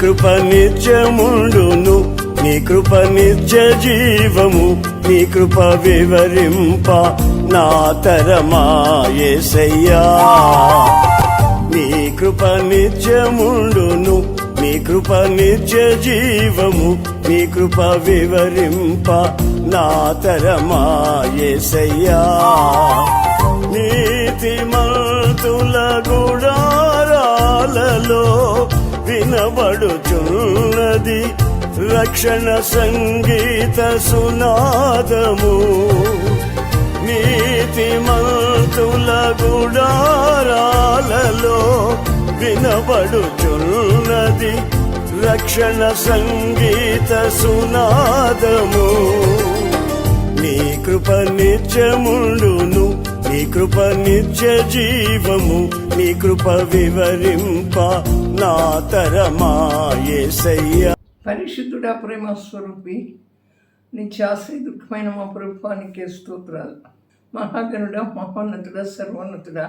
కృప నిత్యముండును, నీ కృప నిత్య జీవము, నీ కృప వివరింప నా తరమా యేసయ్యా. నీ కృప నిత్యముండును, నీ కృప నిత్య జీవము, నీ కృప వివరింప నా తరమా యేసయ్యా. నీతిమంతుల గుడారాలలో వినబడుచున్నది రక్షణ సంగీత సునాదము. నీతిమంతుల గుడారాలలో వినబడుచున్నది రక్షణ సంగీత సునాదము. నీ కృప నిత్యముండును, నీ కృప నిత్య జీవము, నీ కృప వివరింప నా తరమా యేసయ్యా. పరిశుద్ధుడా, ప్రేమ స్వరూపి, నిత్యాశ్రీ దుఃఖమైన మా ప్రభుత్వానికి స్తోత్రాలు. మహాగణుడా, మహోన్నతుడా, సర్వోన్నతుడా,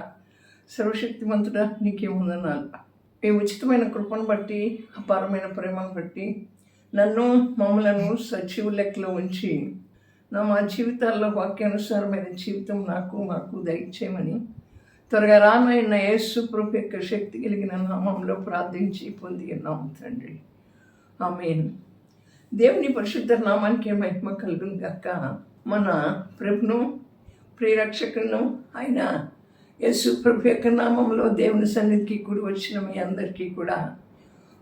సర్వశక్తిమంతుడా, నీకే వందనాలు. మీ ఉచితమైన కృపను బట్టి, అపారమైన ప్రేమను బట్టి నన్ను మమ్మలను సజీవ లెక్కలో ఉంచి మా జీవితాల్లో వాక్యానుసారమైన జీవితం మాకు దయచేయమని త్వరగా రానైన యేసు ప్రభు యొక్క శక్తి కలిగిన నామంలో ప్రార్థించి పొంది ఉన్నాము తండ్రి. ఆమేన్. దేవుని పరిశుద్ధ నామానికి మహిమ కలుగును గాక. మన ప్రభును ప్రియరక్షకును అయిన యేసు ప్రభు యొక్క నామంలో దేవుని సన్నిధికి కూడి వచ్చిన మీ అందరికీ కూడా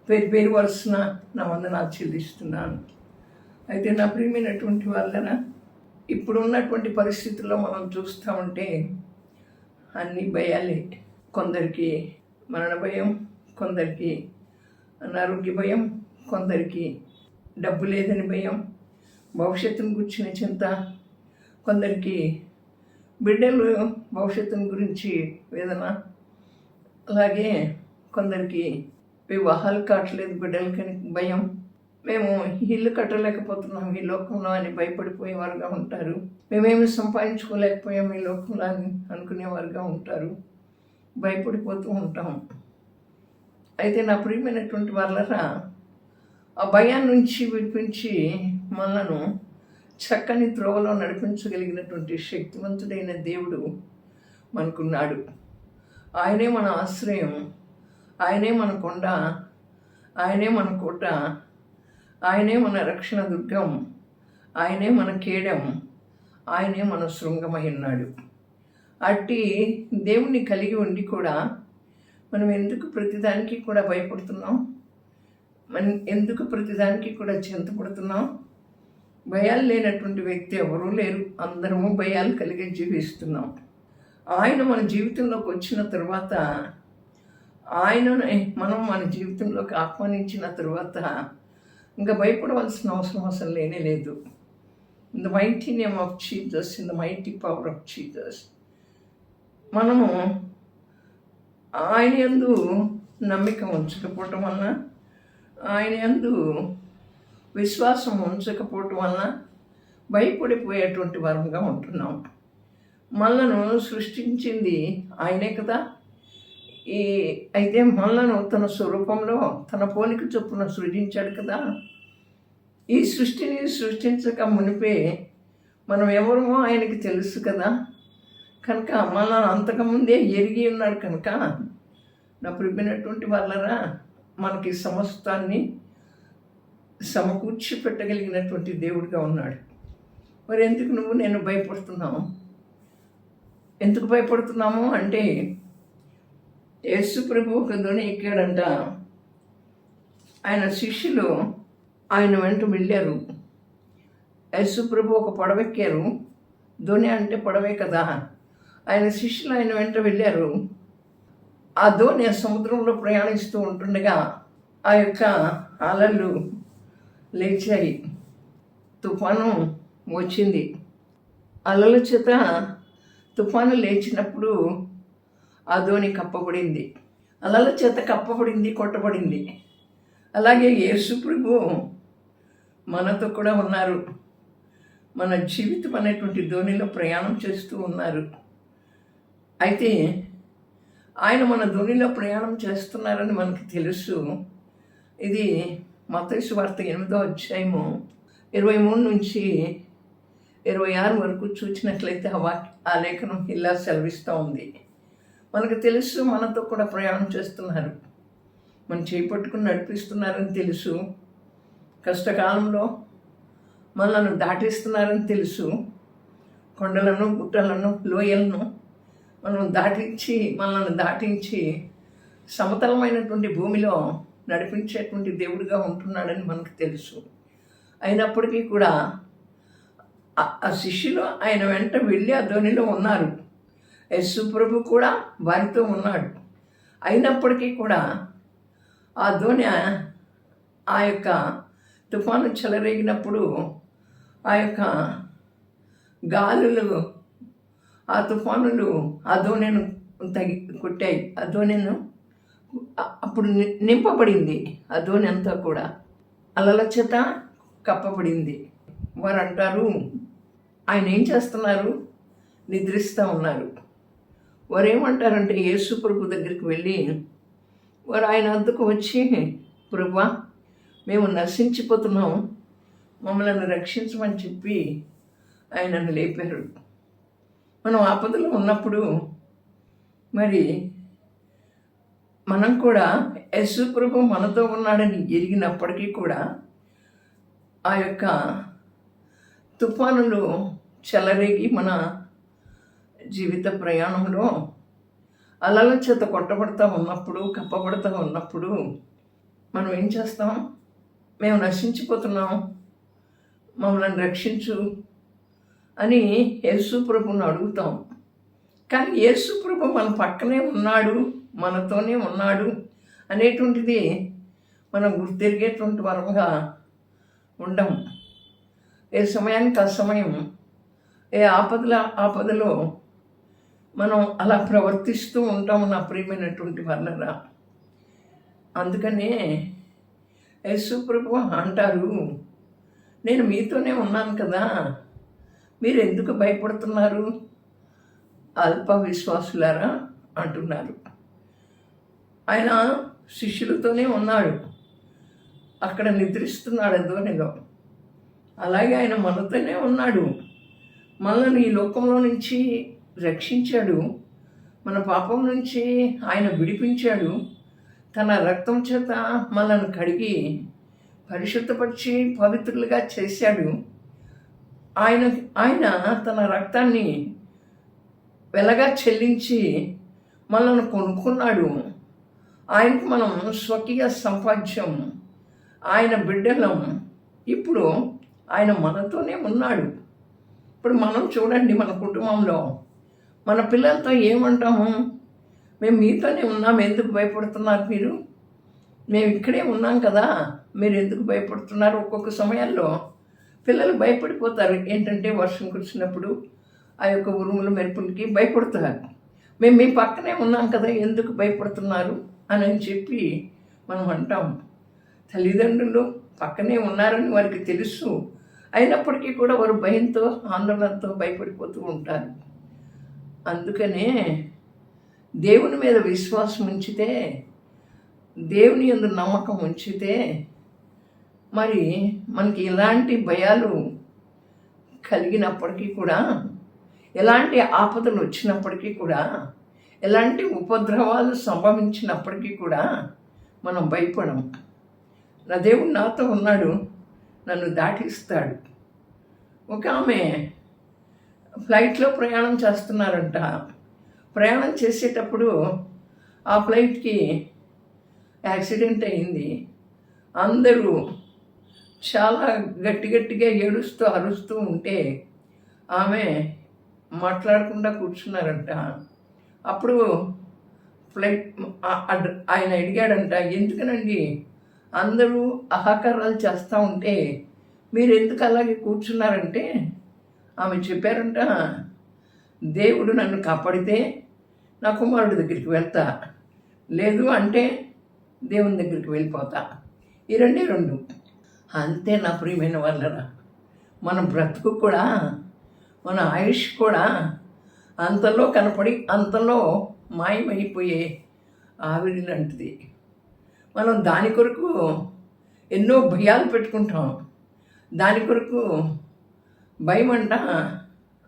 పేరు వరుసన నా వందనాలు చెల్లిస్తున్నాను. అయితే నా ప్రియమైనటువంటి వాళ్ళన ఇప్పుడు ఉన్నటువంటి పరిస్థితుల్లో మనం చూస్తూ ఉంటే అన్ని భయాలే. కొందరికి మరణ భయం, కొందరికి అనారోగ్య భయం, కొందరికి డబ్బు లేదని భయం, భవిష్యత్తును గురించిన చింత, కొందరికి బిడ్డలు భవిష్యత్తును గురించి వేదన, అలాగే కొందరికి వివాహాలు కావట్లేదు బిడ్డలకని భయం, మేము ఇల్లు కట్టలేకపోతున్నాం ఈ లోకంలో అని భయపడిపోయేవారుగా ఉంటారు, మేమేమి సంపాదించుకోలేకపోయాం ఈ లోకంలో అని అనుకునేవారుగా ఉంటారు, భయపడిపోతూ ఉంటాం. అయితే నా ప్రియమైనటువంటి వాళ్ళరా, ఆ భయాన్ని నుంచి విడిపించి మనను చక్కని త్రోవలో నడిపించగలిగినటువంటి శక్తివంతుడైన దేవుడు మనకున్నాడు. ఆయనే మన ఆశ్రయం, ఆయనే మన కొండ, ఆయనే మన కోట, ఆయనే మన రక్షణ దుర్గం, ఆయనే మన కేడం, ఆయనే మన శృంగమై ఉన్నాడు. అట్టి దేవుణ్ణి కలిగి ఉండి కూడా మనం ఎందుకు ప్రతిదానికి కూడా భయపడుతున్నాం? మనం ఎందుకు ప్రతిదానికి కూడా చింతపడుతున్నాం? భయాలు లేనటువంటి వ్యక్తి ఎవరూ లేరు. అందరము భయాలు కలిగి జీవిస్తున్నాం. ఆయన మన జీవితంలోకి వచ్చిన తర్వాత, ఆయనని మనం మన జీవితంలోకి ఆహ్వానించిన తర్వాత ఇంకా భయపడవలసిన అవసరం అసలు లేనే లేదు. In the mighty name of Jesus, in the mighty power of Jesus, మనము ఆయన యందు నమ్మిక ఉంచకపోవటం వలన, ఆయన యందు విశ్వాసం ఉంచకపోవటం వలన భయపడిపోయేటువంటి వరంగా ఉంటున్నాం. మనలను సృష్టించింది ఆయనే కదా. అయితే మనలను తన స్వరూపంలో తన పోలిక చొప్పున సృజించాడు కదా. ఈ సృష్టిని సృష్టించక మునిపే మనం ఎవరమో ఆయనకి తెలుసు కదా. కనుక మనల్ని అంతకుముందే ఎరిగి ఉన్నాడు. కనుక నా ప్రియమైనటువంటి వాళ్ళరా, మనకి సమస్తాన్ని సమకూర్చి పెట్టగలిగినటువంటి దేవుడిగా ఉన్నాడు. మరి ఎందుకు నేను భయపడుతున్నాము? ఎందుకు భయపడుతున్నాము అంటే, యేసు ప్రభు ఒక ధ్వని ఎక్కాడంట. ఆయన శిష్యులు ఆయన వెంట వెళ్ళారు. యేసు ప్రభు ఒక పడవెక్కారు. ధ్వని అంటే పడవే కదా. ఆయన శిష్యులు ఆయన వెంట వెళ్ళారు. ఆ ధ్వని సముద్రంలో ప్రయాణిస్తూ ఉంటుండగా ఆ యొక్క అలలు లేచాయి, తుఫాను వచ్చింది. అలల చేత తుఫాను లేచినప్పుడు ఆ ధోని కప్పబడింది, అలల చేత కప్పబడింది, కొట్టబడింది. అలాగే యేసు ప్రభు మనతో కూడా ఉన్నారు. మన జీవితం అనేటువంటి ధోనిలో ప్రయాణం చేస్తూ ఉన్నారు. అయితే ఆయన మన ధోనిలో ప్రయాణం చేస్తున్నారని మనకు తెలుసు. ఇది మత్తయి సువార్త 8వ అధ్యాయము 23 నుంచి 26 వరకు చూసినట్లయితే ఆ లేఖనం ఇలా సెలవిస్తూ ఉంది. మనకు తెలుసు, మనతో కూడా ప్రయాణం చేస్తున్నారు, మనం చేపట్టుకుని నడిపిస్తున్నారని తెలుసు, కష్టకాలంలో మనల్ని దాటిస్తున్నారని తెలుసు, కొండలను గుట్టలను లోయలను మనల్ని దాటించి సమతలమైనటువంటి భూమిలో నడిపించేటువంటి దేవుడిగా ఉంటున్నాడని మనకు తెలుసు. అయినప్పటికీ కూడా ఆ శిష్యులు ఆయన వెంట వెళ్ళి ఆ ధోనిలో ఉన్నారు. యేసు ప్రభు కూడా వారితో ఉన్నాడు. అయినప్పటికీ కూడా ఆ ధోని ఆ యొక్క తుఫాను చెలరేగినప్పుడు ఆ యొక్క గాలులు ఆ తుఫానులు ఆ ధోనిను కొట్టాయి. ఆ ధోనిను అప్పుడు నింపబడింది. ఆ ధోని అంతా కూడా అలల చేత కప్పబడింది. వారు అంటారు, ఆయన ఏం చేస్తున్నారు? నిద్రిస్తూ ఉన్నారు. వారు ఏమంటారంటే యేసు ప్రభు దగ్గరికి వెళ్ళి వారు ఆయన వద్దకు వచ్చి, ప్రభువా, మేము నశించిపోతున్నాం, మమ్మల్ని రక్షించమని చెప్పి ఆయనను లేపారు. మనం ఆపదలో ఉన్నప్పుడు మరి మనం కూడా యేసు ప్రభు మనతో ఉన్నాడని ఎరిగినప్పటికీ కూడా ఆ యొక్క తుఫానులు చెలరేగి మన జీవిత ప్రయాణంలో అలల చేత కొట్టబడతా ఉన్నప్పుడు, కప్పబడతా ఉన్నప్పుడు మనం ఏం చేస్తాం? మేము నశించిపోతున్నాం, మమ్మల్ని రక్షించు అని యేసు ప్రభుని అడుగుతాం. కానీ యేసు ప్రభు మన పక్కనే ఉన్నాడు, మనతోనే ఉన్నాడు అనేటువంటిది మనం గుర్తెరిగేటువంటి వరంగా ఉండం. ఏ సమయానికి ఆ సమయం, ఏ ఆపదలో మనం అలా ప్రవర్తిస్తూ ఉంటాము నా ప్రియమైనటువంటి వాళ్ళరా. అందుకనే యేసు ప్రభు అంటారు, నేను మీతోనే ఉన్నాను కదా, మీరు ఎందుకు భయపడుతున్నారు అల్ప విశ్వాసులారా అంటున్నారు. ఆయన శిష్యులతోనే ఉన్నాడు, అక్కడ నిద్రిస్తున్నాడు ధోనిలో. అలాగే ఆయన మనతోనే ఉన్నాడు, మనల్ని ఈ లోకంలో నుంచి రక్షించాడు, మన పాపం నుంచి ఆయన విడిపించాడు, తన రక్తం చేత మనల్ని కడిగి పరిశుద్ధపరిచి పవిత్రులుగా చేశాడు. ఆయన తన రక్తాన్ని వెలగా చెల్లించి మనల్ని కొనుక్కున్నాడు. ఆయనకు మనం స్వకీయ సంపాద్యం, ఆయన బిడ్డలం. ఇప్పుడు ఆయన మనతోనే ఉన్నాడు. ఇప్పుడు మనం చూడండి, మన కుటుంబంలో మన పిల్లలతో ఏమంటాము? మేము మీతోనే ఉన్నాం, ఎందుకు భయపడుతున్నారు మీరు? మేము ఇక్కడే ఉన్నాం కదా, మీరు ఎందుకు భయపడుతున్నారు? ఒక్కొక్క సమయాల్లో పిల్లలు భయపడిపోతారు. ఏంటంటే వర్షం కురిసినప్పుడు ఆ యొక్క ఉరుముల మెరుపులకి భయపడతారు. మేము మీ పక్కనే ఉన్నాం కదా, ఎందుకు భయపడుతున్నారు అని చెప్పి మనం అంటాం. తల్లిదండ్రులు పక్కనే ఉన్నారని వారికి తెలుసు, అయినప్పటికీ కూడా వారు భయంతో ఆందోళనతో భయపడిపోతూ ఉంటారు. అందుకనే దేవుని మీద విశ్వాసం ఉంచితే, దేవుని యందు నమ్మకం ఉంచితే మరి మనకి ఎలాంటి భయాలు కలిగినప్పటికీ కూడా, ఎలాంటి ఆపదలు వచ్చినప్పటికీ కూడా, ఎలాంటి ఉపద్రవాలు సంభవించినప్పటికీ కూడా మనం భయపడం. నా దేవుడు నాతో ఉన్నాడు, నన్ను దాటిస్తాడు. ఒక ఆమె ఫ్లైట్లో ప్రయాణం చేస్తున్నారంట. ప్రయాణం చేసేటప్పుడు ఆ ఫ్లైట్కి యాక్సిడెంట్ అయింది. అందరూ చాలా గట్టిగా ఏడుస్తూ అరుస్తూ ఉంటే ఆమె మాట్లాడకుండా కూర్చున్నారంట. అప్పుడు ఫ్లైట్ ఆయన అడిగాడంట, ఎందుకనండి అందరూ ఆహాకారాలు చేస్తూ ఉంటే మీరు ఎందుకు అలాగే కూర్చున్నారంటే ఆమె చెప్పారంట, దేవుడు నన్ను కాపాడితే నా కుమారుడి దగ్గరికి వెళ్తా, లేదు అంటే దేవుని దగ్గరికి వెళ్ళిపోతా. ఈ రెండే రెండు. అంతే నా ప్రియమైన వాళ్ళరా. మన బ్రతుకు కూడా, మన ఆయుష్ కూడా అంతలో కనపడి అంతలో మాయమైపోయే ఆవిరి లాంటిది. మనం దాని కొరకు ఎన్నో భయాలు పెట్టుకుంటాం. దాని కొరకు భయం అంట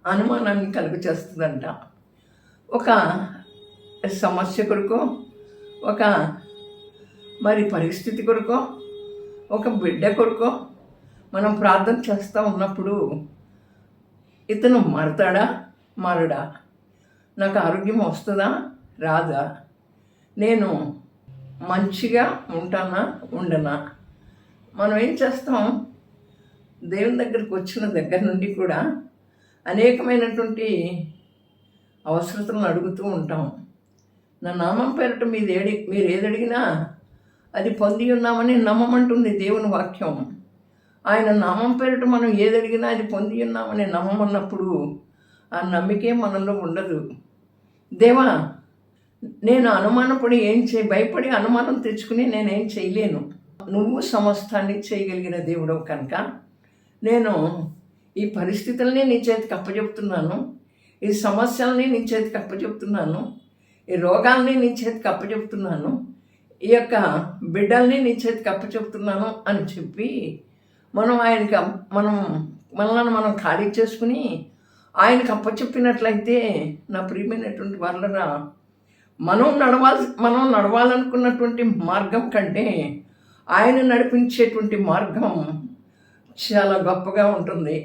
అనుమానాన్ని కలుగ చేస్తుందంట. ఒక సమస్య కొరకు, ఒక మరి పరిస్థితి కొరకు, ఒక బిడ్డ కొరకు మనం ప్రార్థన చేస్తూ ఉన్నప్పుడు ఇతను మారతాడా మారడా, నాకు ఆరోగ్యం వస్తుందా రాదా, నేను మంచిగా ఉంటానా ఉండనా. మనం ఏం చేస్తాం, దేవుని దగ్గరికి వచ్చిన దగ్గర నుండి కూడా అనేకమైనటువంటి అవసరతలను అడుగుతూ ఉంటాం. నా నామం పేరట మీరు ఏది అడిగినా అది పొంది ఉన్నామని నమ్మమంటుంది దేవుని వాక్యం. ఆయన నామం పేరట మనం ఏది అడిగినా అది పొంది ఉన్నామని నమ్మమన్నప్పుడు ఆ నమ్మికే మనలో ఉండదు. దేవా, నేను అనుమానపడి భయపడి అనుమానం తెచ్చుకుని నేనేం చేయలేను. నువ్వు సమస్తాన్ని చేయగలిగిన దేవుడవు కనుక నేను ఈ పరిస్థితుల్ని నీ చేతికి అప్పచెప్తున్నాను, ఈ సమస్యల్ని నీ చేతికి అప్పచెప్తున్నాను, ఈ రోగాల్ని నీ చేతికి అప్పచెప్తున్నాను, ఈ యొక్క బిడ్డల్ని నీ చేతికి అప్పచెప్తున్నాను అని చెప్పి ఆయనకి మనల్ని మనం ఖాళీ చేసుకుని ఆయనకు అప్పచెప్పినట్లయితే నా ప్రియమైనటువంటి వాళ్ళరా, మనం నడవాలనుకున్నటువంటి మార్గం కంటే ఆయన నడిపించేటువంటి మార్గం చాలా గొప్పగా ఉంటుంది.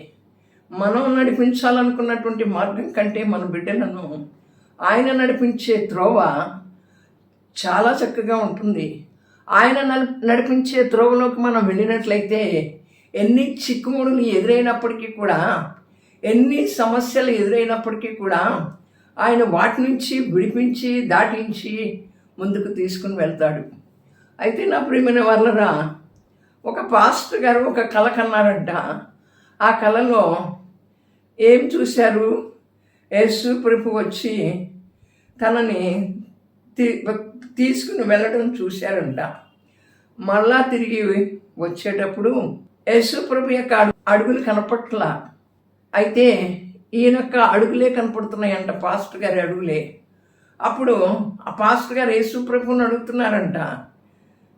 మనం నడిపించాలనుకున్నటువంటి మార్గం కంటే మన బిడ్డలను ఆయన నడిపించే త్రోవ చాలా చక్కగా ఉంటుంది. ఆయన నడిపించే త్రోవలోకి మనం వెళ్ళినట్లయితే ఎన్ని చిక్కుముడులు ఎదురైనప్పటికీ కూడా, ఎన్ని సమస్యలు ఎదురైనప్పటికీ కూడా ఆయన వాటి నుంచి విడిపించి దాటించి ముందుకు తీసుకుని వెళ్తాడు. అయితే నా ప్రియమైన వాళ్ళరా, ఒక పాస్టర్ గారు ఒక కళ కన్నారంట. ఆ కళలో ఏం చూశారు, యేసు ప్రభు వచ్చి తనని తీసుకుని వెళ్ళడం చూశారంట. మళ్ళా తిరిగి వచ్చేటప్పుడు యేసు ప్రభు యొక్క అడుగులు కనపట్ల. అయితే ఈయన యొక్క అడుగులే కనపడుతున్నాయంట, పాస్టర్ గారి అడుగులే. అప్పుడు ఆ పాస్టర్ గారు యేసు ప్రభుని అడుగుతున్నారంట,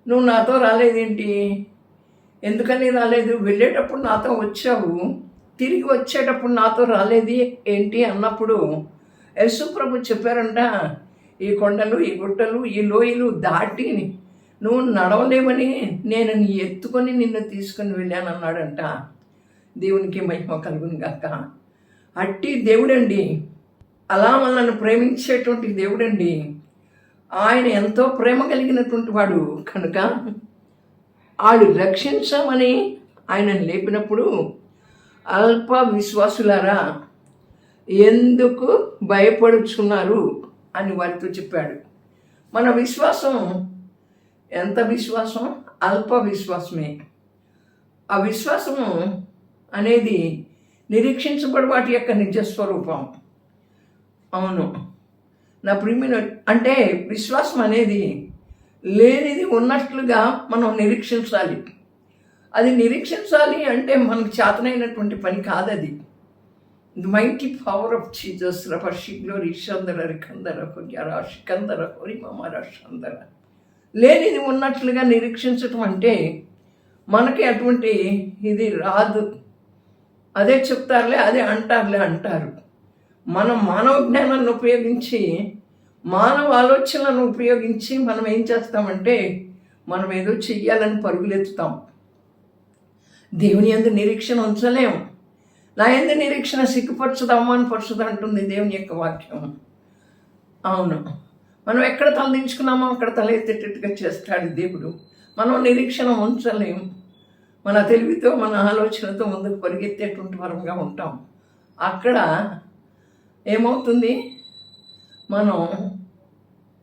నువ్వు నాతో రాలేదేంటి, ఎందుకని రాలేదు, వెళ్ళేటప్పుడు నాతో వచ్చావు, తిరిగి వచ్చేటప్పుడు నాతో రాలేదు ఏంటి అన్నప్పుడు యేసు ప్రభు చెప్పారంట, ఈ కొండలు, ఈ గుట్టలు, ఈ లోయలు దాటి నువ్వు నడవలేవని నేను ఎత్తుకొని నిన్ను తీసుకుని వెళ్ళానన్నాడంట. దేవునికి మహిమ కలుగును గాక. అట్టి దేవుడండి, అలా మనల్ని ప్రేమించేటువంటి దేవుడండి. ఆయన ఎంతో ప్రేమ కలిగినటువంటి వాడు కనుక ఆడు రక్షించమని ఆయనను లేపినప్పుడు, అల్ప విశ్వాసులారా ఎందుకు భయపడుచున్నారు అని వారితో చెప్పాడు. మన విశ్వాసం ఎంత విశ్వాసం? అల్ప విశ్వాసమే. ఆ విశ్వాసము అనేది నిరీక్షించబడి వాటి యొక్క నిజస్వరూపం. అవును నా ప్రియమైన, అంటే విశ్వాసం అనేది లేనిది ఉన్నట్లుగా మనం నిరీక్షించాలి. అది నిరీక్షించాలి అంటే మనకు చేతనైనటువంటి పని కాదది. The mighty power of Jesus రపర్షి గ్లోరీ షందర రికందర హొరియరా షికందర హొరి మమర షందర. లేనిది ఉన్నట్లుగా నిరీక్షించటం అంటే మనకి అటువంటి ఇది రాదు. అదే చెప్తారులే, అదే అంటారు. మనం మానవ జ్ఞానాన్ని ఉపయోగించి, మానవ ఆలోచనలను ఉపయోగించి మనం ఏం చేస్తామంటే మనం ఏదో చెయ్యాలని పరుగులెత్తుతాం. దేవుని యందు నిరీక్షణ ఉంచలేం. నా యందు నిరీక్షణ సిగ్గుపరచదు, అవమానపరచదు అంటుంది దేవుని యొక్క వాక్యం. అవును, మనం ఎక్కడ తలదించుకున్నామో అక్కడ తల ఎత్తేటట్టుగా చేస్తాడు దేవుడు. మనం నిరీక్షణ ఉంచలేం. మన తెలివితో, మన ఆలోచనతో ముందుకు పరిగెత్తేటువంటి వరంగా ఉంటాం. అక్కడ ఏమవుతుంది, మనం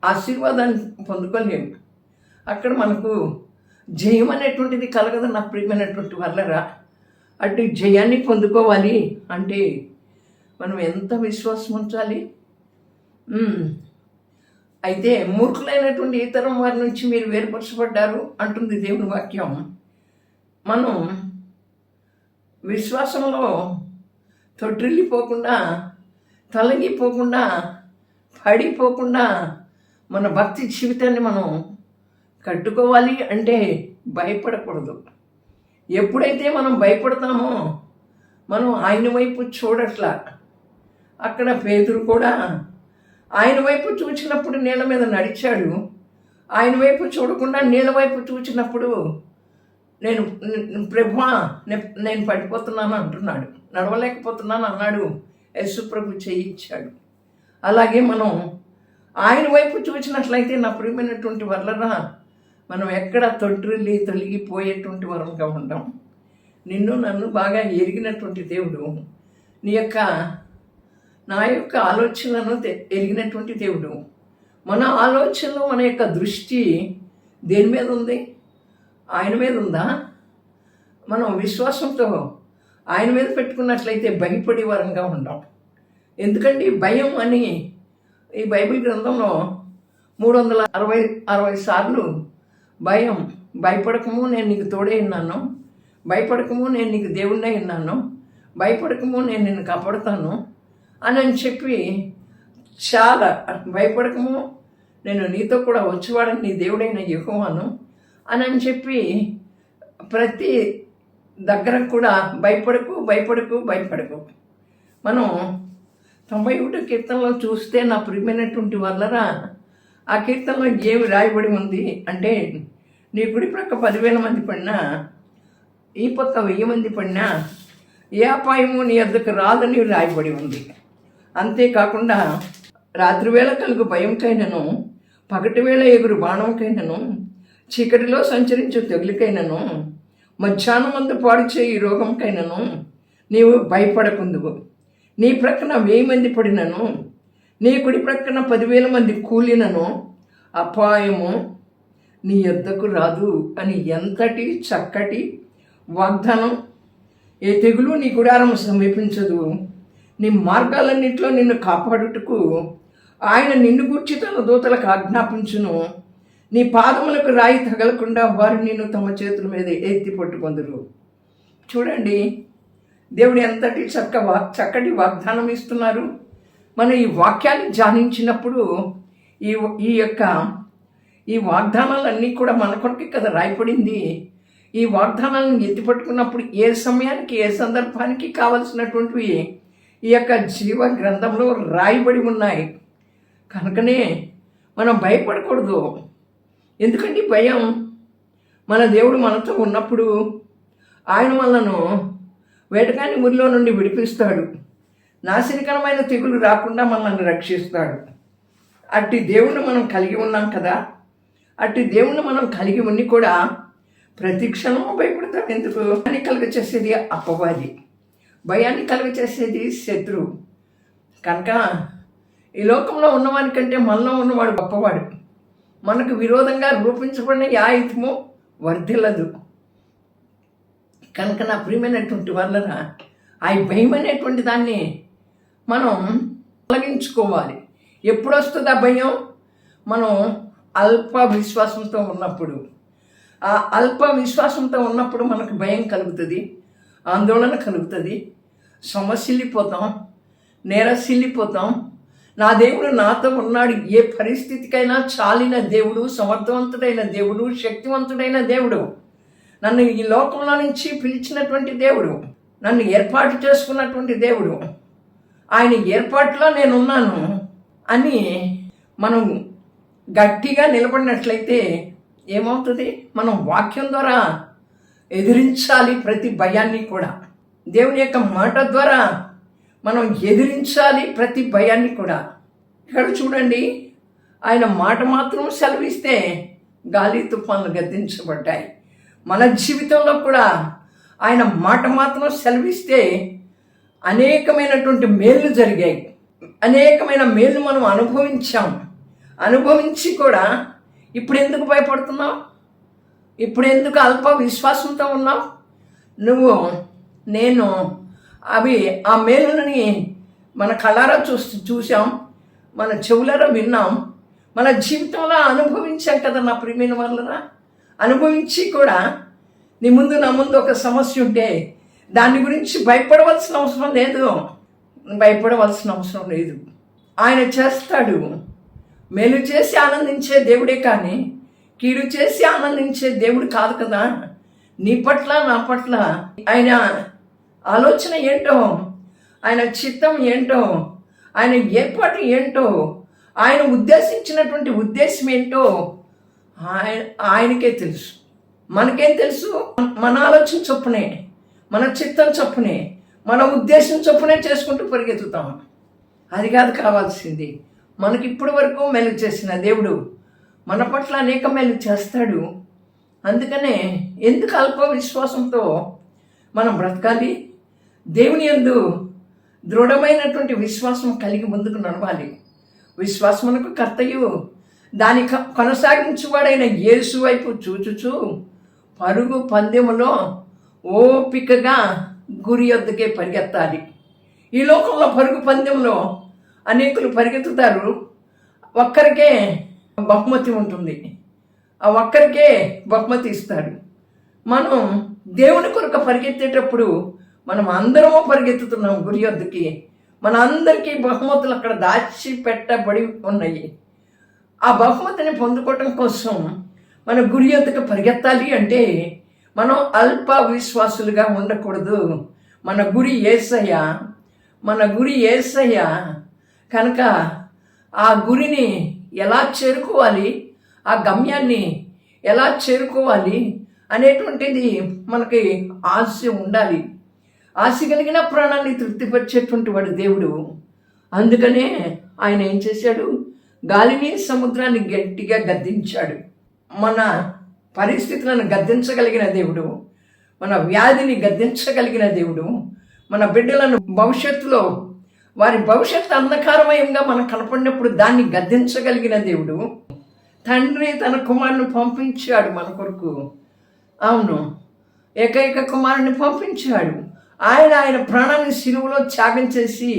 ఆశీర్వాదాన్ని పొందుకోలేము. అక్కడ మనకు జయం అనేటువంటిది కలగదు. నాకు ప్రియమైనటువంటి వాళ్ళరా, అటు జయాన్ని పొందుకోవాలి అంటే మనం ఎంత విశ్వాసం ఉంచాలి. అయితే మూర్ఖులైనటువంటి ఇతరం వారి నుంచి మీరు వేరుపరచబడ్డారు అంటుంది దేవుని వాక్యం. మనం విశ్వాసంలో తొట్టిల్లిపోకుండా, తొలగిపోకుండా, పడిపోకుండా మన భక్తి జీవితాన్ని మనం కట్టుకోవాలి అంటే భయపడకూడదు. ఎప్పుడైతే మనం భయపడతామో మనం ఆయన వైపు చూడట్లా. అక్కడ పేతురు కూడా ఆయన వైపు చూచినప్పుడు నీళ్ళ మీద నడిచాడు. ఆయన వైపు చూడకుండా నీళ్ళ వైపు చూచినప్పుడు నేను ప్రభువా నేను పడిపోతున్నాను అంటున్నాడు, నడవలేకపోతున్నాను అన్నాడు. యేసు ప్రభు చేయించాడు. అలాగే మనం ఆయన వైపు చూసినట్లయితే నా ప్రియమైనటువంటి వల్లరా మనం ఎక్కడ తొలగిపోయేటువంటి వరంగా ఉంటాం. నిన్ను నన్ను బాగా ఎరిగినటువంటి దేవుడు, నా యొక్క ఆలోచనలను ఎరిగినటువంటి దేవుడు. మన ఆలోచనలు, మన యొక్క దృష్టి దేని మీద ఉంది? ఆయన మీద ఉందా? మనం విశ్వాసంతో ఆయన మీద పెట్టుకున్నట్లయితే భయపడే వరంగా ఉంటాం. ఎందుకంటే భయం అని ఈ బైబిల్ గ్రంథంలో 360 సార్లు భయపడకము నేను నీకు తోడే ఉన్నాను, భయపడకము నేను నీకు దేవుణ్ణే ఉన్నాను, భయపడకము నేను నిన్ను కాపాడుతాను అని చెప్పి చాలా భయపడకము నేను నీతో కూడా వచ్చేవాడని నీ దేవుడైన యెహోవాను అని చెప్పి ప్రతి దగ్గర కూడా భయపడకు. మనం 91 కీర్తనలో చూస్తే నా ప్రియమైనటువంటి వల్లరా ఆ కీర్తనలో ఏమి రాయబడి ఉంది అంటే, నీ కుడి ప్రక్క 10,000 మంది పడినా, ఈ పక్క 1000 మంది పడినా ఏ అపాయము నీ వద్దకు రాదని రాయబడి ఉంది. అంతేకాకుండా రాత్రివేళ కలుగు భయంకైనను, పగటి వేళ ఎగురు బాణంకైనను, చీకటిలో సంచరించే తెగులుకైనను, మధ్యాహ్నమందు పాడు చేయి రోగంకైనను నీవు భయపడకుందువు. నీ ప్రక్కన 1000 మంది పడినను, నీ కుడి ప్రక్కన 10,000 మంది కూలినను అపాయము నీ యొద్దకు రాదు అని ఎంతటి చక్కటి వాగ్దానం! ఏ తెగులు నీ గుడారం సమీపించదు. నీ మార్గాలన్నింటిలో నిన్ను కాపాడుటకు ఆయన నిన్ను గూర్చి తన దూతలకు ఆజ్ఞాపించును. నీ పాదములకు రాయి తగలకుండా వారు నిన్ను తమ చేతుల మీద ఎత్తి పట్టుకొందురు. చూడండి, దేవుడు ఎంతటి చక్కటి వాగ్దానం ఇస్తున్నారు. మనం ఈ వాక్యాన్ని ధ్యానించినప్పుడు ఈ వాగ్దానాలన్నీ కూడా మన కొరకే కదా రాయపడింది. ఈ వాగ్దానాలను ఎత్తిపట్టుకున్నప్పుడు ఏ సమయానికి ఏ సందర్భానికి కావలసినటువంటివి ఈ యొక్క జీవ గ్రంథంలో రాయబడి ఉన్నాయి. కనుకనే మనం భయపడకూడదు. ఎందుకంటే భయం, మన దేవుడు మనతో ఉన్నప్పుడు ఆయన మనను వేటకాని మురిలో నుండి విడిపిస్తాడు. నాశనకరమైన తెగులు రాకుండా మనల్ని రక్షిస్తాడు. అట్టి దేవుణ్ణి మనం కలిగి ఉన్నాం కదా. అట్టి దేవుణ్ణి మనం కలిగి ఉండి కూడా ప్రతి క్షణము భయపడతాం. ఎందుకు? భయాన్ని కలుగచేసేది అపవాది, భయాన్ని కలుగచేసేది శత్రువు. కనుక ఈ లోకంలో ఉన్నవానికంటే మనలో ఉన్నవాడు గొప్పవాడు. మనకు విరోధంగా రూపించబడిన ఏ ఆయుధము వర్ధిల్లదు. కనుక నా ప్రియమైనటువంటి వల్లరా ఆ భయం అనేటువంటి దాన్ని మనం తొలగించుకోవాలి. ఎప్పుడు వస్తుంది ఆ భయం? మనం అల్ప విశ్వాసంతో ఉన్నప్పుడు. ఆ అల్ప విశ్వాసంతో ఉన్నప్పుడు మనకు భయం కలుగుతుంది, ఆందోళన కలుగుతుంది, సమస్యలిపోతాం, నేరసిల్లిపోతాం. నా దేవుడు నాతో ఉన్నాడు. ఏ పరిస్థితికైనా చాలిన దేవుడు, సమర్థవంతుడైన దేవుడు, శక్తివంతుడైన దేవుడు, నన్ను ఈ లోకంలో నుంచి పిలిచినటువంటి దేవుడు, నన్ను ఏర్పాటు చేసుకున్నటువంటి దేవుడు, ఆయన ఏర్పాటులో నేనున్నాను అని మనం గట్టిగా నిలబడినట్లయితే ఏమవుతుంది? మనం వాక్యం ద్వారా ఎదిరించాలి ప్రతి భయాన్ని కూడా. దేవుని యొక్క మాట ద్వారా మనం ఎదిరించాలి ప్రతి భయాన్ని కూడా. ఇక్కడ చూడండి, ఆయన మాట మాత్రం సెలవిస్తే గాలి తుఫాన్లు గద్దించబడ్డాయి. మన జీవితంలో కూడా ఆయన మాట మాత్రం సెలవిస్తే అనేకమైనటువంటి మేళ్ళు జరిగాయి. అనేకమైన మేళ్ళు మనం అనుభవించి కూడా ఇప్పుడు ఎందుకు భయపడుతున్నావు? ఇప్పుడు ఎందుకు అల్ప విశ్వాసంతో ఉన్నావు? నేను ఆ మేలులని మన కళ్ళారా చూసాం, మన చెవులారా విన్నాం, మన జీవితంలో అనుభవించాం కదా నా ప్రియమైన వాళ్ళరా. అనుభవించి కూడా నీ ముందు నా ముందు ఒక సమస్య ఉంటే దాని గురించి భయపడవలసిన అవసరం లేదు. ఆయన చేస్తాడు. మేలు చేసి ఆనందించే దేవుడే కానీ కీడు చేసి ఆనందించే దేవుడు కాదు కదా. నీ పట్ల నా పట్ల ఆయన ఆలోచన ఏంటో, ఆయన చిత్తం ఏంటో, ఆయన ఏర్పాటు ఏంటో, ఆయన ఉద్దేశించినటువంటి ఉద్దేశం ఏంటో ఆయనకే తెలుసు. మనకేం తెలుసు? మన ఆలోచన చొప్పునే, మన చిత్తం చొప్పునే, మన ఉద్దేశం చొప్పునే చేసుకుంటూ పరిగెత్తుతాం. అది కాదు కావాల్సింది. మనకి ఇప్పటి వరకు మేలు చేసిన దేవుడు మన పట్ల అనేక మేలు చేస్తాడు. అందుకనే ఎందుకు అల్ప విశ్వాసంతో మనం బ్రతకాలి? దేవుని యందు దృఢమైనటువంటి విశ్వాసం కలిగి ముందుకు నడవాలి. విశ్వాసమునకు కర్తయు దాని కొనసాగించువాడైన యేసు వైపు చూచుచు పరుగు పందెములో ఓపికగా గురి వద్దకే పరిగెత్తాలి. ఈ లోకంలో పరుగు పందెంలో అనేకులు పరిగెత్తుతారు. ఒక్కరికే బహుమతి ఉంటుంది, ఆ ఒక్కరికే బహుమతి ఇస్తాడు. మనం దేవుని కొరకు పరిగెత్తేటప్పుడు మనం అందరము పరిగెత్తుతున్నాం గురి వద్దకి. మన అందరికీ బహుమతులు అక్కడ దాచి పెట్టబడి ఉన్నాయి. ఆ బహుమతిని పొందుకోవటం కోసం మన గురి వద్దకు పరిగెత్తాలి అంటే మనం అల్ప విశ్వాసులుగా ఉండకూడదు. మన గురి యేసయ్య, మన గురి యేసయ్య కనుక ఆ గురిని ఎలా చేరుకోవాలి, ఆ గమ్యాన్ని ఎలా చేరుకోవాలి అనేటువంటిది మనకి ఆశ ఉండాలి. ఆశ కలిగిన ప్రాణాన్ని తృప్తిపరిచేటువంటి వాడు దేవుడు. అందుకనే ఆయన ఏం చేశాడు? గాలిని సముద్రాన్ని గట్టిగా గద్దించాడు. మన పరిస్థితులను గద్దించగలిగిన దేవుడు, మన వ్యాధిని గద్దించగలిగిన దేవుడు, మన బిడ్డలను భవిష్యత్తులో వారి భవిష్యత్తు అంధకారమయంగా మనకు కనపడినప్పుడు దాన్ని గద్దించగలిగిన దేవుడు. తండ్రి తన కుమారుని పంపించాడు మన కొరకు. అవును, ఏకైక కుమారుని పంపించాడు. ఆయన ప్రాణాన్ని సిలువలో త్యాగం చేసి,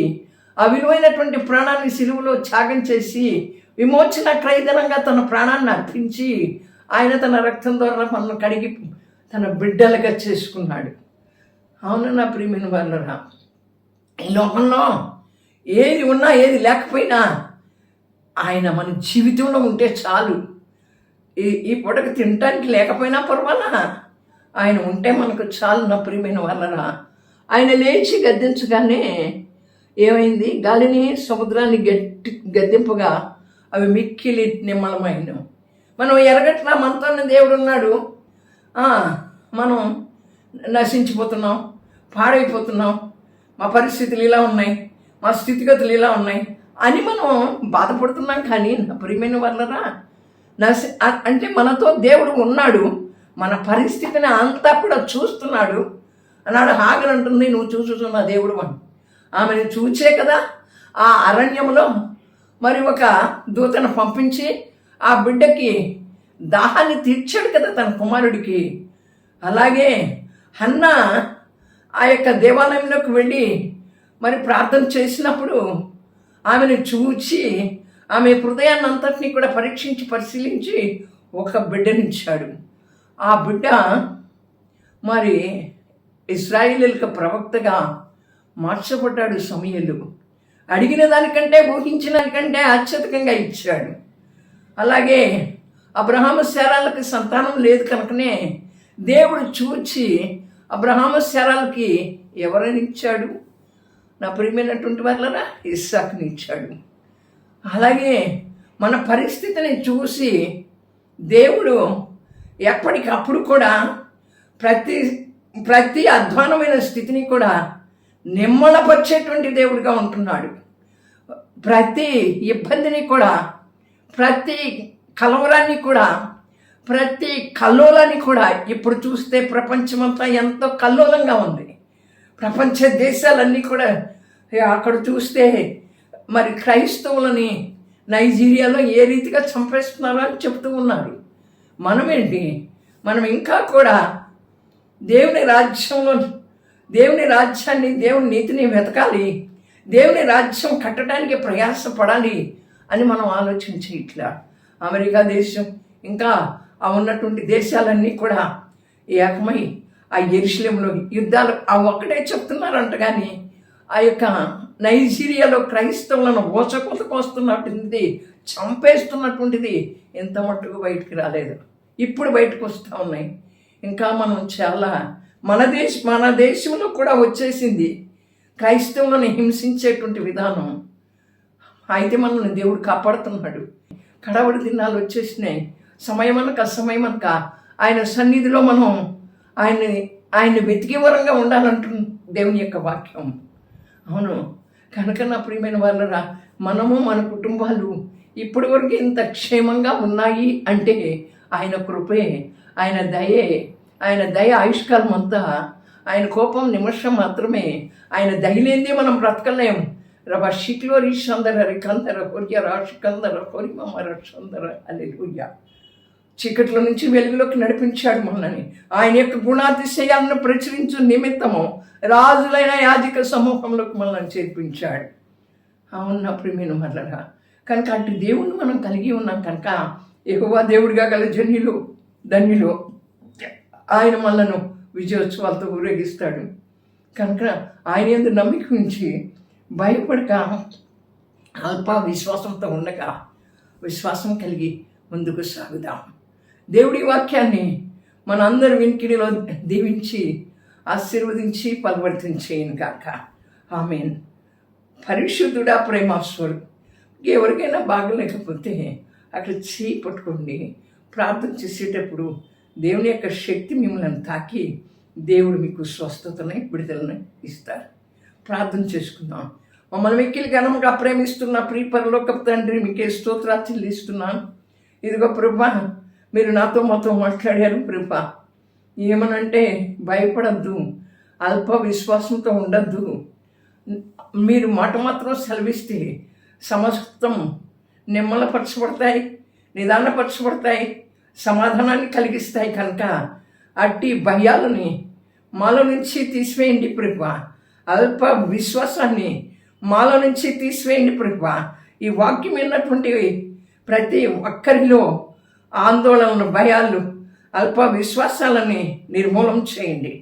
ఆ విలువైనటువంటి ప్రాణాన్ని సిలువలో త్యాగం చేసి విమోచన క్రయధనంగా తన ప్రాణాన్ని అర్పించి ఆయన తన రక్తం ద్వారా మనల్ని కడిగి తన బిడ్డలుగా చేసుకున్నాడు. అవును నా ప్రియమైన వాళ్ళరా, ఈ లోకంలో ఏది ఉన్నా ఏది లేకపోయినా ఆయన మన జీవితంలో ఉంటే చాలు. ఈ పూటకు తినటానికి లేకపోయినా పర్వాలా, ఆయన ఉంటే మనకు చాలు నా ప్రియమైన వాళ్ళరా. ఆయన లేచి గద్దించగానే ఏమైంది? గాలిని సముద్రాన్ని గద్దింపుగా అవి మిక్కిలి నిమ్మలమైన. మనం ఎరగట్లా మనతో దేవుడు ఉన్నాడు, మనం నశించిపోతున్నాం, పాడైపోతున్నాం, మా పరిస్థితులు ఇలా ఉన్నాయి, మా స్థితిగతులు ఇలా ఉన్నాయి అని మనం బాధపడుతున్నాం. కానీ నా ప్రియమైన వాళ్ళరా, అంటే మనతో దేవుడు ఉన్నాడు, మన పరిస్థితిని అంతా కూడా చూస్తున్నాడు అన్నాడు. హాగర్ అంటుంది, నువ్వు చూస్తున్న దేవుడు అని. ఆమెను చూచే కదా ఆ అరణ్యంలో మరి ఒక దూతను పంపించి ఆ బిడ్డకి దాహాన్ని తీర్చాడు కదా తన కుమారుడికి. అలాగే హన్నా ఆ యొక్క దేవాలయంలోకి వెళ్ళి మరి ప్రార్థన చేసినప్పుడు ఆమెను చూచి ఆమె హృదయాన్ని అంతటినీ కూడా పరీక్షించి పరిశీలించి ఒక బిడ్డనిచ్చాడు. ఆ బిడ్డ మరి ఇశ్రాయేలీయులకు ప్రవక్తగా మార్చబడ్డాడు. సమూయేలు అడిగిన దానికంటే ఊహించిన దానికంటే అత్యధికంగా ఇచ్చాడు. అలాగే అబ్రహాము శారాలకు సంతానం లేదు కనుకనే దేవుడు చూచి అబ్రహాము శారాలకి ఎవరిని ఇచ్చాడు? నా ప్రియమైనటువంటి వాళ్ళరా, ఇస్సాకుని ఇచ్చాడు. అలాగే మన పరిస్థితిని చూసి దేవుడు ఎప్పటికప్పుడు కూడా ప్రతి అధ్వానమైన స్థితిని కూడా నిమ్మలపరిచేటువంటి దేవుడిగా ఉంటున్నాడు. ప్రతి ఇబ్బందిని కూడా, ప్రతి కలవరాన్ని కూడా, ప్రతి కల్లోలాన్ని కూడా ఇప్పుడు చూస్తే ప్రపంచమంతా ఎంతో కల్లోలంగా ఉంది. ప్రపంచ దేశాలన్నీ కూడా అక్కడ చూస్తే మరి క్రైస్తవులని నైజీరియాలో ఏ రీతిగా చంపేస్తున్నారో అని చెప్తూ ఉన్నారు. మనమేంటి, మనం ఇంకా కూడా దేవుని రాజ్యాన్ని, దేవుని నీతిని వెతకాలి, దేవుని రాజ్యం కట్టడానికి ప్రయాసపడాలి అని మనం ఆలోచించి ఇట్లా అమెరికా దేశం ఇంకా ఆ ఉన్నటువంటి దేశాలన్నీ కూడా ఏకమై ఆ యెరూషలేములో యుద్ధాలు ఆ ఒక్కటే చెప్తున్నారంట. కానీ ఆ యొక్క నైజీరియాలో క్రైస్తవులను ఓచకోతకు వస్తున్నటువంటి చంపేస్తున్నటువంటిది ఎంత మట్టుకు బయటికి రాలేదు, ఇప్పుడు బయటకు వస్తూ ఉన్నాయి. ఇంకా మనం చాలా మన దేశంలో కూడా వచ్చేసింది క్రైస్తవులను హింసించేటువంటి విధానం. అయితే మనల్ని దేవుడు కాపాడుతున్నాడు. కడవడి దినాలు వచ్చేసినాయి. సమయమనక అసమయమనక ఆయన సన్నిధిలో మనం ఆయన్ని వెతికే వరంగా ఉండాలంటుంది దేవుని యొక్క వాక్యం. అవును, కనుక నా ప్రియమైన వాళ్ళరా, మనము మన కుటుంబాలు ఇప్పటి వరకు ఇంత క్షేమంగా ఉన్నాయి అంటే ఆయన కృపే, ఆయన దయ ఆయుష్కాలం అంతా, ఆయన కోపం నిమిషం మాత్రమే. ఆయన దయలేందే మనం బ్రతకలేం. రబషిక్లో రీషందర రికందర హొర్య రాషికందర హొరిమమ రషందర హల్లెలూయా. చీకట్ల నుంచి వెలుగులోకి నడిపించాడు మనల్ని. ఆయన యొక్క గుణాతిశయాలను ప్రచురించు నిమిత్తము రాజులైన యాజక సమూహంలోకి మనల్ని చేర్పించాడు. అవునా ప్రియమైన మరలరా, కనుక అటు దేవుణ్ణి మనం కలిగి ఉన్నాం కనుక యెహోవా దేవుడిగా గల ధన్యులు ఆయన మనలను విజయోత్సవాలతో ఊరేగిస్తాడు. కనుక ఆయన యందు నమ్మిక ఉంచి భయపడక అల్ప విశ్వాసంతో ఉండగా విశ్వాసం కలిగి ముందుకు సాగుదాం. దేవుడి వాక్యాన్ని మనందరి వినికిడిలో దీవించి ఆశీర్వదించి పరివర్తించేయను గాక. ఆమేన్. పరిశుద్ధుడా, ప్రేమాస్వరుడు, ఎవరికైనా బాగలేకపోతే అక్కడ చేయి పట్టుకోండి. ప్రార్థన చేసేటప్పుడు దేవుని యొక్క శక్తి మిమ్మల్ని తాకి దేవుడు మీకు స్వస్థతని విడుదలని ఇస్తారు. ప్రార్థన చేసుకుందాం. మమ్మల్ని మిక్కిలి ఘనంగా ప్రేమిస్తున్న ప్రియ పరలోకపు తండ్రి, మీకే స్తోత్రాలు చెల్లిస్తున్నాను. ఇదిగో ప్రభా, మీరు నాతో మాట్లాడారు ప్రభా. ఏమనంటే భయపడద్దు, అల్ప విశ్వాసంతో ఉండద్దు. మీరు మాట మాత్రం సెలవిస్తే సమస్తం నిమ్మలపరచబడతాయి, నిదానపరచబడతాయి, సమాధానాన్ని కలిగిస్తాయి. కనుక అట్టి భయాలని మాలో నుంచి తీసివేయండి ప్రభా. అల్ప విశ్వాసాన్ని మాలో నుంచి తీసివేయండి ప్రభా. ఈ వాక్యం విన్నటువంటి ప్రతి ఒక్కరిలో ఆందోళనలు, భయాలు, అల్ప విశ్వాసాలని నిర్మూలన చేయండి.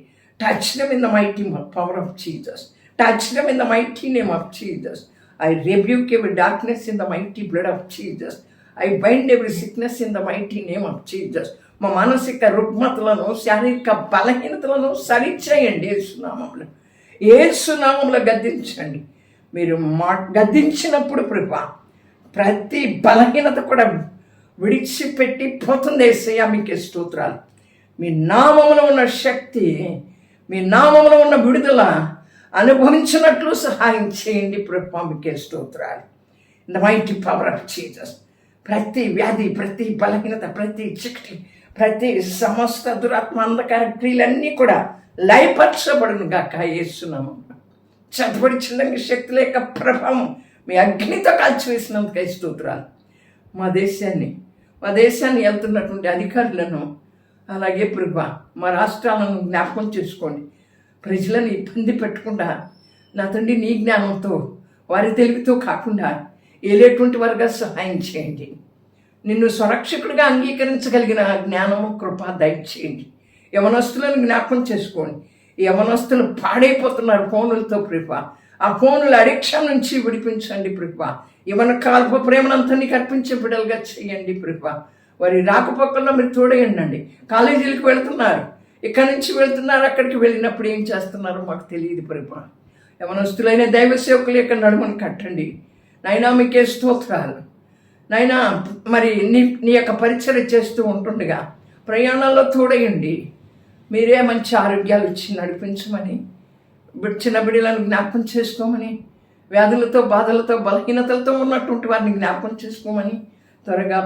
Touch them in the mighty power of Jesus. Touch them in the mighty name of Jesus. I rebuke every darkness in the mighty blood of Jesus. I bind every sickness in the mighty name of Jesus. మా మానసిక రుగ్మతలను, శారీరక బలహీనతలను సరిచేయండి యేసునామములో. యేసునామములో గద్దించండి. మీరు గద్దించినప్పుడు ప్రభా ప్రతి బలహీనత కూడా విడిచిపెట్టి పోతుంది. యేసయ్యా మీకే స్తోత్రాలు. మీ నామములో ఉన్న శక్తి, మీ నామములో ఉన్న విడుదల అనుభవించినట్లు సహాయం చేయండి ప్రభా. మీకే స్తోత్రాలు. In the mighty power of Jesus. ప్రతి వ్యాధి, ప్రతి బలహీనత, ప్రతి చీకటి, ప్రతి సమస్త దురాత్మ అంధకార క్రియలన్నీ కూడా లయపరచబడును గాక యేసునామములో. చదవడి చిల్లంగి శక్తుల యొక్క ప్రభావం మీ అగ్నితో కాల్చివేసినందుకు స్తోత్రాలు. మా దేశాన్ని వెళ్తున్నటువంటి అధికారులను, అలాగే ప్రభా మా రాష్ట్రాలను జ్ఞాపకం చేసుకోండి. ప్రజలను ఇబ్బంది పెట్టకుండా నా తండ్రి నీ జ్ఞానంతో, వారి తెలివితో కాకుండా ఏలేటువంటి వారుగా సహాయం చేయండి. నిన్ను సురక్షకుడిగా అంగీకరించగలిగిన జ్ఞానము, కృప దయచేయండి. యవనస్తులను జ్ఞాపకం చేసుకోండి. యవనస్తులు పాడైపోతున్నారు ఫోనులతో ప్రభా. ఆ ఫోనుల అడిక్షన్ నుంచి విడిపించండి ప్రభా. యవన కాల్ప ప్రేమనంతా నీకు అర్పించే బిడ్డలుగా చేయండి ప్రభా. వారి రాకపోకల్లో మీరు తోడేయండి. కాలేజీలకు వెళ్తున్నారు, ఇక్కడి నుంచి వెళ్తున్నారు, అక్కడికి వెళ్ళినప్పుడు ఏం చేస్తున్నారో మాకు తెలియదు ప్రభా. యవనస్తులైన దైవ సేవకుల యొక్క నడుమను కట్టండి నాయనా. మీకే స్తోత్రాలు నాయనా. మరి నీ యొక్క పరిచర్య చేస్తూ ఉంటుండగా ప్రయాణాల్లో తోడేయండి. మీరే మంచి ఆరోగ్యాలు ఇచ్చి నడిపించమని, చిన్న బిడ్డలను జ్ఞాపకం చేసుకోమని, వ్యాధులతో, బాధలతో, బలహీనతలతో ఉన్నటువంటి వారిని జ్ఞాపకం చేసుకోమని, త్వరగా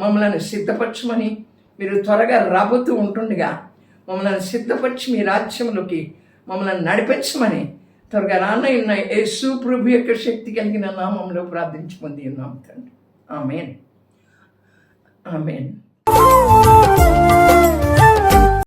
మమ్మల్ని సిద్ధపరచమని, మీరు త్వరగా రాబోతూ ఉంటుండగా మమ్మల్ని సిద్ధపరిచి మీ రాజ్యంలోకి మమ్మల్ని నడిపించమని త్వరగా రానయ్యున్న యేసు ప్రభు యొక్క శక్తి కలిగిన నామంలో ప్రార్థించి పొంది ఉన్నాం తండ్రి. ఆమేన్. ఆమేన్.